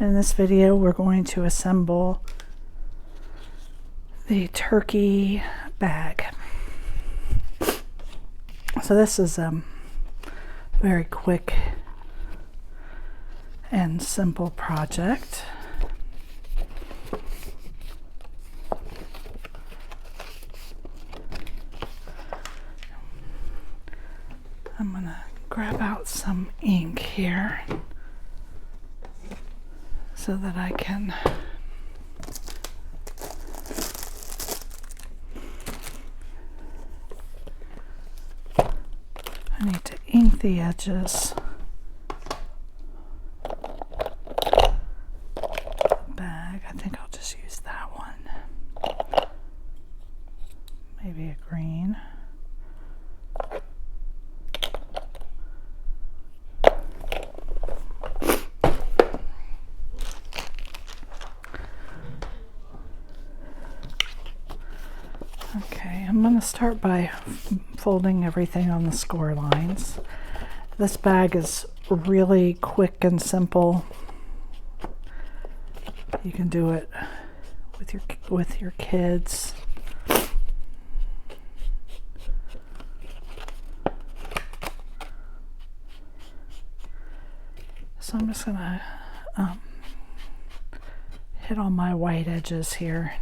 In this video, we're going to assemble the turkey bag. So this is a very quick and simple project. I'm going to grab out some ink here so that I can I need to ink the edges of the bag. I think I'll just use that one. Maybe a green. Okay, I'm going to start by folding everything on the score lines. This bag is really quick and simple. You can do it with your kids. So I'm just going to hit all my white edges here.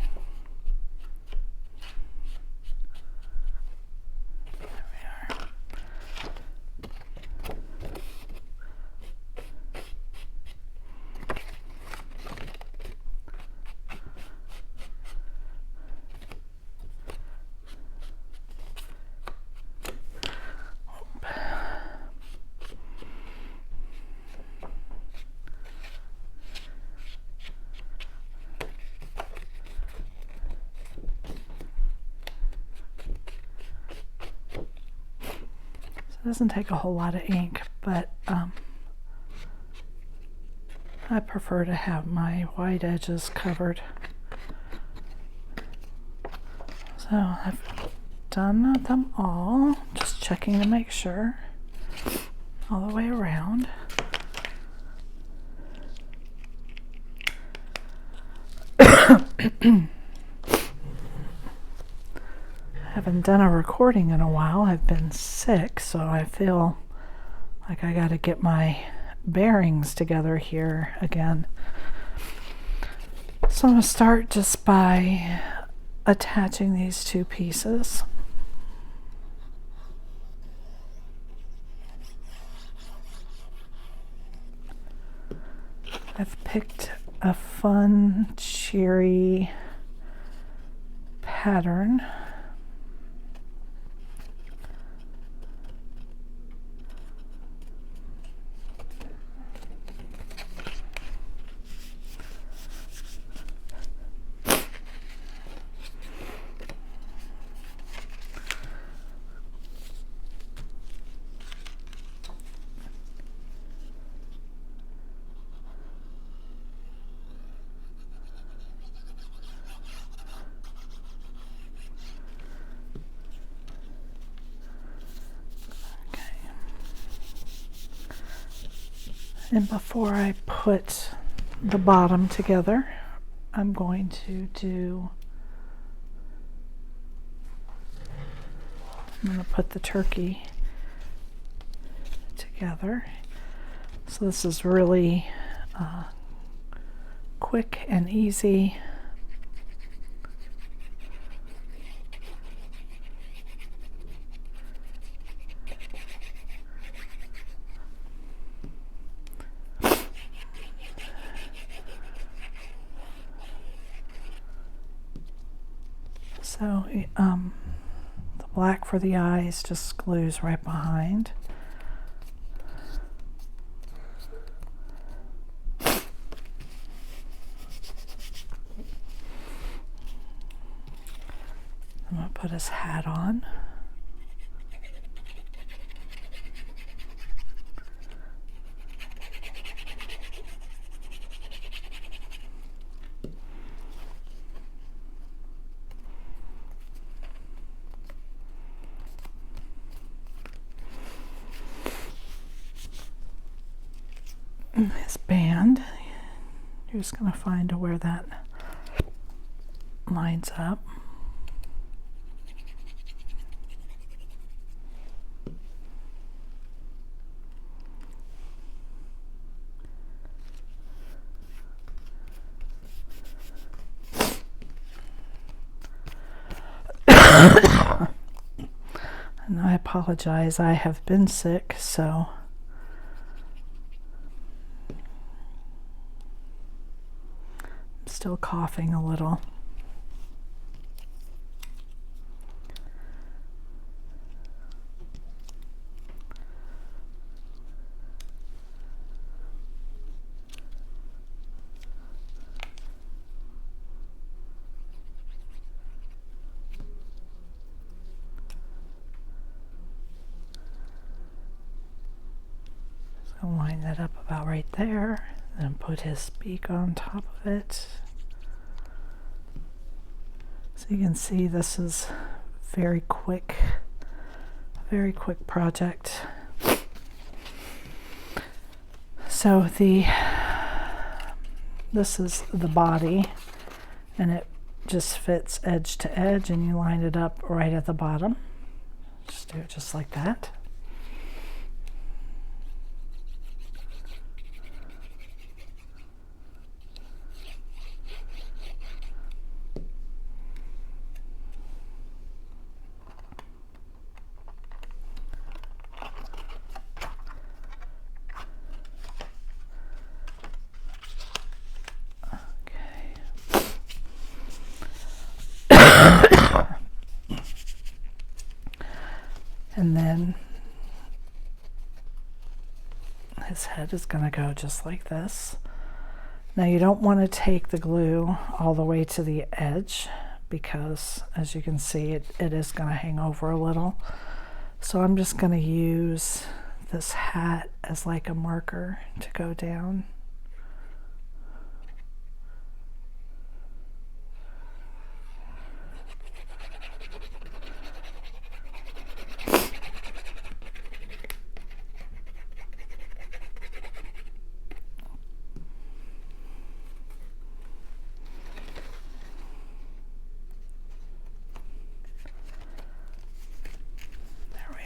It doesn't take a whole lot of ink, but I prefer to have my white edges covered. So I've done them all, just checking to make sure all the way around. Haven't done a recording in a while. I've been sick, so I feel like I got to get my bearings together here again. So I'm going to start just by attaching these two pieces. I've picked a fun, cheery pattern. And before I put the bottom together, I'm going to put the turkey together. So this is really quick and easy. So the black for the eyes just glues right behind. I'm going to put his hat on. His band. You're just going to find where that lines up. And I apologize, I have been sick, so I'm still coughing a little. Line that up about right there, then put his beak on top of it. So you can see this is very quick project. So this is the body, and it just fits edge to edge, and you line it up right at the bottom. Just do it just like that. And then his head is going to go just like this. Now you don't want to take the glue all the way to the edge because, as you can see, it is going to hang over a little. So I'm just going to use this hat as like a marker to go down.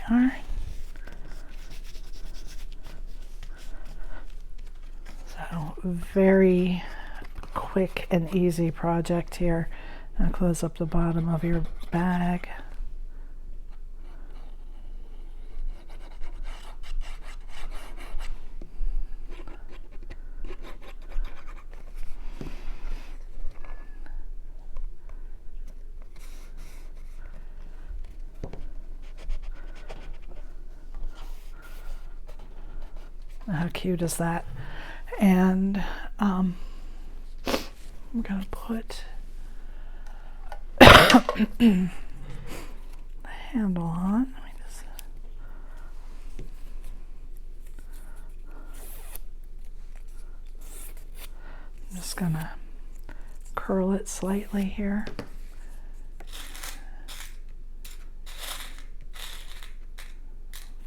Are. So very quick and easy project here. Now close up the bottom of your bag. How cute is that? And I'm going to put the handle on. Let me just I'm just going to curl it slightly here.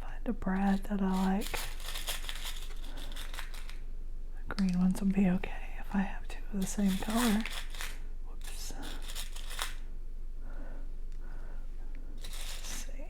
Find a brad that I like. Green ones will be okay if I have two of the same color. Whoops. Let's see.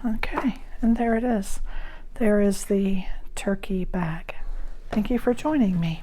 Okay, and there it is. There is the turkey bag. Thank you for joining me.